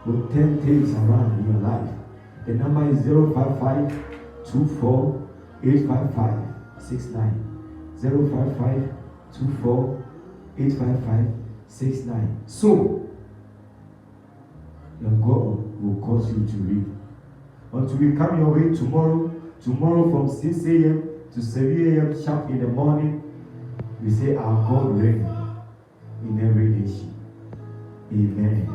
will turn things around in your life. The number is 055 24 855 69. 055 24 855 69. So, and God will cause you to read. Until we come your way tomorrow from 6 a.m. to 7 a.m. sharp in the morning, we say our God reigns in every nation. Amen.